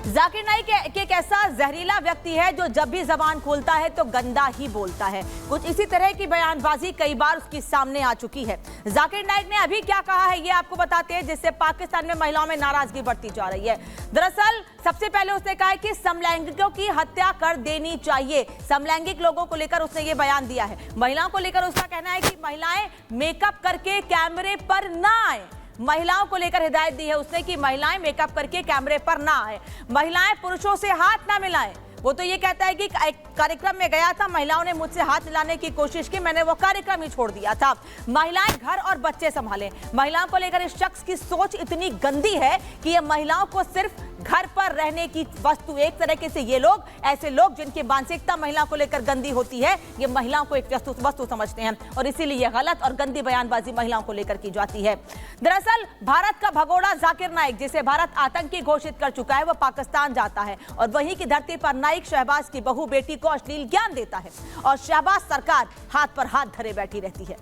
जाकिर नाइक एक ऐसा जहरीला व्यक्ति है जो जब भी जबान खोलता है तो गंदा ही बोलता है। कुछ इसी तरह की बयानबाजी कई बार उसकी सामने आ चुकी है। जाकिर नाइक ने अभी क्या कहा है ये आपको बताते हैं, जिससे पाकिस्तान में महिलाओं में नाराजगी बढ़ती जा रही है। दरअसल सबसे पहले उसने कहा है कि समलैंगिकों की हत्या कर देनी चाहिए। समलैंगिक लोगों को लेकर उसने ये बयान दिया है। महिलाओं को लेकर उसका कहना है कि महिलाएं मेकअप करके कैमरे पर ना आए। महिलाओं को लेकर हिदायत दी है उसने कि महिलाएं मेकअप करके कैमरे पर ना आए, महिलाएं पुरुषों से हाथ ना मिलाएं। वो तो ये कहता है कि एक कार्यक्रम में गया था, महिलाओं ने मुझसे हाथ मिलाने की कोशिश की, मैंने वो कार्यक्रम ही छोड़ दिया था। महिलाएं घर और बच्चे संभालें। महिलाओं को लेकर इस शख्स की सोच इतनी गंदी है कि ये महिलाओं को सिर्फ घर पर रहने की वस्तु, एक तरीके से ये लोग, ऐसे लोग जिनकी मानसिकता महिलाओं को लेकर गंदी होती है, ये महिलाओं को एक वस्तु समझते हैं और इसीलिए ये गलत और गंदी बयानबाजी महिलाओं को लेकर की जाती है। दरअसल भारत का भगोड़ा जाकिर नाइक, जिसे भारत आतंकी घोषित कर चुका है, वो पाकिस्तान जाता है और वहीं की धरती पर नाइक शहबाज की बहू बेटी को अश्लील ज्ञान देता है और शहबाज सरकार हाथ पर हाथ धरे बैठी रहती है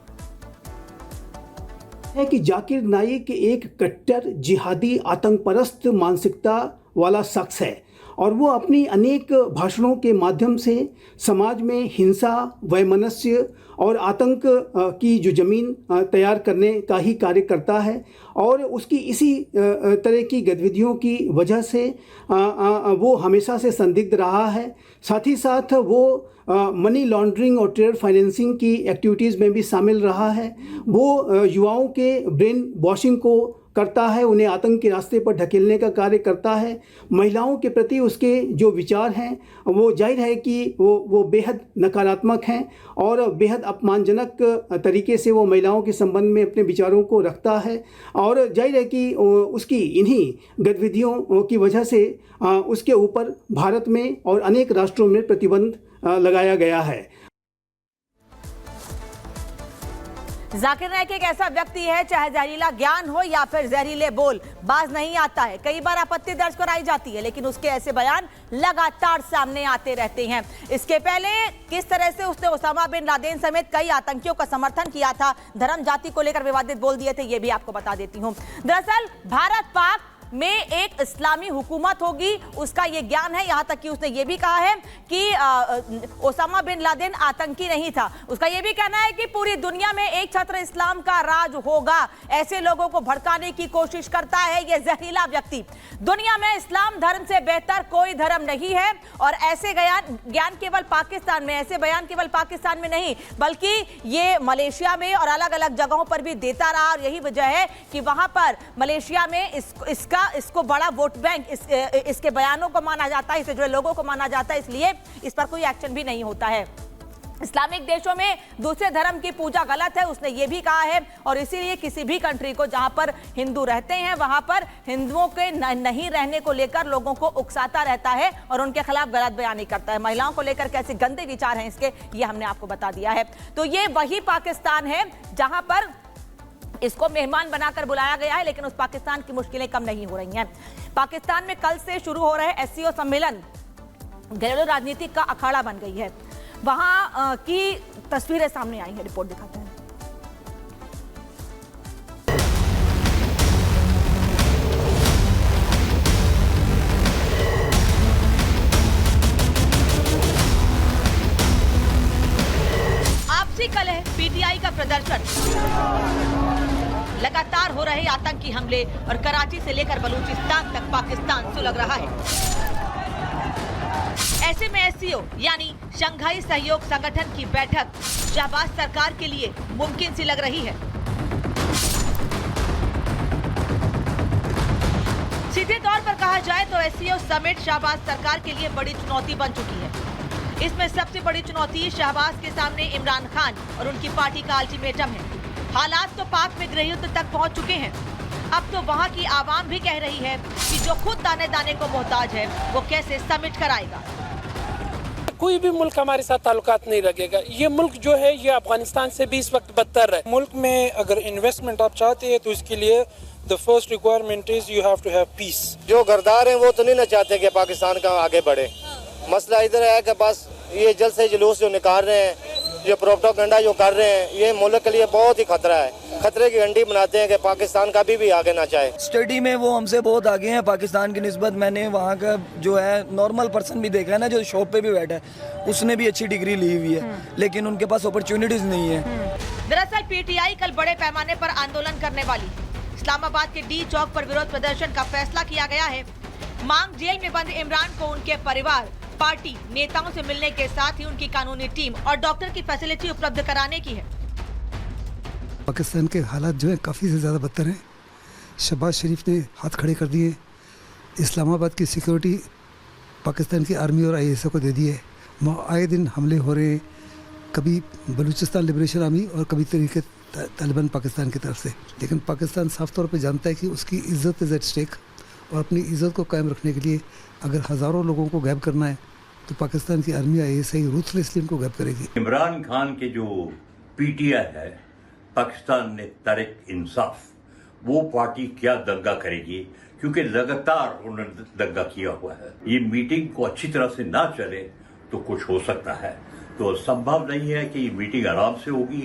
कि जाकिर नाइक एक कट्टर जिहादी आतंकपरस्त मानसिकता वाला शख्स है और वो अपनी अनेक भाषणों के माध्यम से समाज में हिंसा, वैमनस्य और आतंक की जो ज़मीन तैयार करने का ही कार्य करता है और उसकी इसी तरह की गतिविधियों की वजह से वो हमेशा से संदिग्ध रहा है। साथ ही साथ वो मनी लॉन्ड्रिंग और ट्रेड फाइनेंसिंग की एक्टिविटीज़ में भी शामिल रहा है। वो युवाओं के ब्रेन वॉशिंग को करता है, उन्हें आतंक के रास्ते पर ढकेलने का कार्य करता है। महिलाओं के प्रति उसके जो विचार हैं वो जाहिर है कि वो बेहद नकारात्मक हैं और बेहद अपमानजनक तरीके से वो महिलाओं के संबंध में अपने विचारों को रखता है और जाहिर है कि उसकी इन्हीं गतिविधियों की वजह से उसके ऊपर भारत में और अनेक राष्ट्रों में प्रतिबंध लगाया गया है। जाकिर नाइक एक ऐसा व्यक्ति है, चाहे जहरीला ज्ञान हो या फिर जहरीले बोल, बाज नहीं आता है। कई बार आपत्ति दर्ज कराई जाती है लेकिन उसके ऐसे बयान लगातार सामने आते रहते हैं। इसके पहले किस तरह से उसने ओसामा बिन लादेन समेत कई आतंकियों का समर्थन किया था, धर्म जाति को लेकर विवादित बोल दिए थे, ये भी आपको बता देती हूँ। दरअसल भारत पाक में एक इस्लामी हुकूमत होगी, उसका ये ज्ञान है। यहाँ तक कि उसने ये भी कहा है कि ओसामा बिन लादेन आतंकी नहीं था। उसका ये भी कहना है कि पूरी दुनिया में एक छत्र इस्लाम का राज होगा। ऐसे लोगों को भड़काने की कोशिश करता है ये जहरीला व्यक्ति। दुनिया में इस्लाम धर्म से बेहतर कोई धर्म नहीं है और ऐसे ज्ञान केवल पाकिस्तान में, ऐसे बयान केवल पाकिस्तान में नहीं बल्कि ये मलेशिया में और अलग अलग जगहों पर भी देता रहा और यही वजह है कि वहां पर मलेशिया में इसको बड़ा वोट बैंक इसके बयानों को माना जाता है, इससे जुड़े लोगों को माना जाता है, इसलिए इस पर कोई एक्शन भी नहीं होता है। इस्लामिक देशों में दूसरे धर्म की पूजा गलत है, उसने ये भी कहा है और इसीलिए किसी भी कंट्री को जहां पर हिंदू रहते हैं वहां पर हिंदुओं के नहीं रहने को लेकर लोगों को उकसाता रहता है और उनके खिलाफ गलत बयानी करता है। महिलाओं को लेकर कैसे गंदे विचार हैं इसके, ये हमने आपको बता दिया है। तो ये वही पाकिस्तान है जहां पर इसको मेहमान बनाकर बुलाया गया है, लेकिन उस पाकिस्तान की मुश्किलें कम नहीं हो रही हैं। पाकिस्तान में कल से शुरू हो रहे एससीओ सम्मेलन घरेलू राजनीति का अखाड़ा बन गई है। वहां की तस्वीरें सामने आई हैं, रिपोर्ट दिखाते हैं। आपसी कलह, पीटीआई का प्रदर्शन, लगातार हो रहे आतंकी हमले और कराची से लेकर बलूचिस्तान तक पाकिस्तान सुलग रहा है। ऐसे में एससीओ यानी शंघाई सहयोग संगठन की बैठक शहबाज सरकार के लिए मुमकिन सी लग रही है। सीधे तौर पर कहा जाए तो एससीओ समिट शहबाज सरकार के लिए बड़ी चुनौती बन चुकी है। इसमें सबसे बड़ी चुनौती शहबाज के सामने इमरान खान और उनकी पार्टी का अल्टीमेटम है। हालात तो पाक में गृहयुद्ध तक पहुंच चुके हैं। अब तो वहां की आवाम भी कह रही है कि जो खुद दाने दाने को मोहताज है वो कैसे समिट कराएगा। कोई भी मुल्क हमारे साथ ताल्लुकात नहीं रखेगा। ये मुल्क जो है ये अफगानिस्तान से भी इस वक्त बदतर है। मुल्क में अगर इन्वेस्टमेंट आप चाहते हैं तो इसके लिए the first requirement is you have to have peace. जो गरदार हैं वो तो नहीं ना चाहते कि पाकिस्तान का आगे बढ़े। मसला इधर है कि बस ये जल्द से जुलूस जो निकाल रहे हैं, जो प्रोपेगेंडा जो कर रहे हैं, ये मुल्क के लिए बहुत ही खतरा है। खतरे की घंटी बनाते हैं कि पाकिस्तान कभी भी आगे ना चाहे। स्टडी में वो हमसे बहुत आगे हैं पाकिस्तान की निस्बत। मैंने वहाँ का जो है नॉर्मल पर्सन भी देखा है ना, जो शॉप पे भी बैठा है, उसने भी अच्छी डिग्री ली हुई है, लेकिन उनके पास अपॉर्चुनिटीज नहीं है। दरअसल पीटीआई कल बड़े पैमाने पर आंदोलन करने वाली है। इस्लामाबाद के डी चौक पर विरोध प्रदर्शन का फैसला किया गया है। मांग जेल में बंद इमरान को उनके परिवार, पार्टी नेताओं से मिलने के साथ ही उनकी कानूनी टीम और डॉक्टर की फैसिलिटी उपलब्ध कराने की है। पाकिस्तान के हालात जो है काफ़ी से ज़्यादा बदतर हैं। शहबाज शरीफ ने हाथ खड़े कर दिए। इस्लामाबाद की सिक्योरिटी पाकिस्तान की आर्मी और आईएसओ को दे दी है। वहाँ आए दिन हमले हो रहे हैं, कभी बलूचिस्तान लिबरेशन आर्मी और कभी तरीके तालिबान पाकिस्तान की तरफ से। लेकिन पाकिस्तान साफ तौर पे जानता है कि उसकी इज़्ज़त इज़ एट स्टेक, और अपनी इज़्ज़त को कायम रखने के लिए अगर हज़ारों लोगों को गायब करना है तो पाकिस्तान की आर्मी आईएसआई रूथलेसली उनको गायब करेगी। इमरान खान के जो पीटीआई है, पाकिस्तान ने तहरीक इंसाफ, वो पार्टी क्या दंगा करेगी, क्योंकि लगातार उन्होंने दंगा किया हुआ है। ये मीटिंग को अच्छी तरह से ना चले तो कुछ हो सकता है। तो संभव नहीं है कि ये मीटिंग आराम से होगी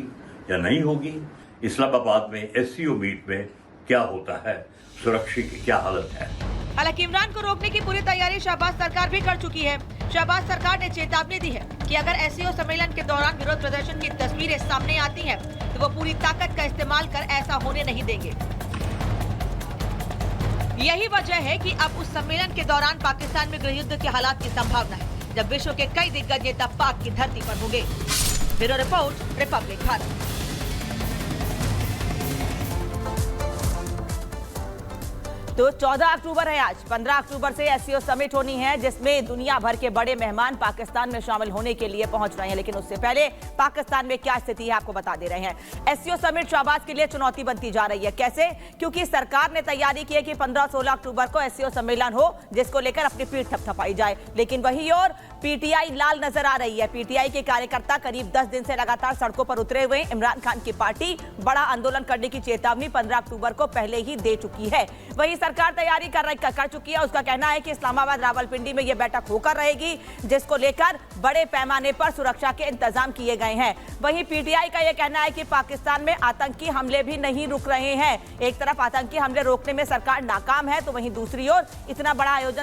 या नहीं होगी। इस्लामाबाद में एससीओ मीट में क्या होता है, सुरक्षा की क्या हालत है। हालांकि इमरान को रोकने की पूरी तैयारी शहबाज सरकार भी कर चुकी है। शहबाज सरकार ने चेतावनी दी है कि अगर एससीओ सम्मेलन के दौरान विरोध प्रदर्शन की तस्वीरें सामने आती हैं, तो वो पूरी ताकत का इस्तेमाल कर ऐसा होने नहीं देंगे। यही वजह है कि अब उस सम्मेलन के दौरान पाकिस्तान में गृहयुद्ध के हालात की संभावना है, जब विश्व के कई दिग्गज नेता पाक की धरती पर होंगे। Bureau report, Republic Bharat. तो 14 अक्टूबर है आज। 15 अक्टूबर से एससीओ समिट होनी है, जिसमें दुनिया भर के बड़े मेहमान पाकिस्तान में शामिल होने के लिए पहुंच रहे हैं। लेकिन उससे पहले पाकिस्तान में क्या स्थिति है आपको बता दे रहे हैं। एससीओ समिट शहबाज के लिए चुनौती बनती जा रही है। कैसे? क्योंकि सरकार ने तैयारी की है कि 15-16 अक्टूबर को एससीओ सम्मेलन हो, जिसको लेकर अपनी पीठ थपथपाई जाए। लेकिन वही और पीटीआई लाल नजर आ रही है। पीटीआई के कार्यकर्ता करीब 10 दिन से लगातार सड़कों पर उतरे हुए। इमरान खान की पार्टी बड़ा आंदोलन करने की चेतावनी 15 अक्टूबर को पहले ही दे चुकी है। वही सरकार तैयारी कर चुकी है। उसका कहना है कि इस्लामाबाद रावलपिंडी में यह बैठक होकर रहेगी, जिसको लेकर बड़े पैमाने पर सुरक्षा के इंतजाम किए गए हैं। वहीं पीटीआई का यह कहना है कि पाकिस्तान में आतंकी हमले भी नहीं रुक रहे हैं। एक तरफ आतंकी हमले रोकने में सरकार नाकाम है, तो वहीं दूसरी ओर इतना बड़ा आयोजन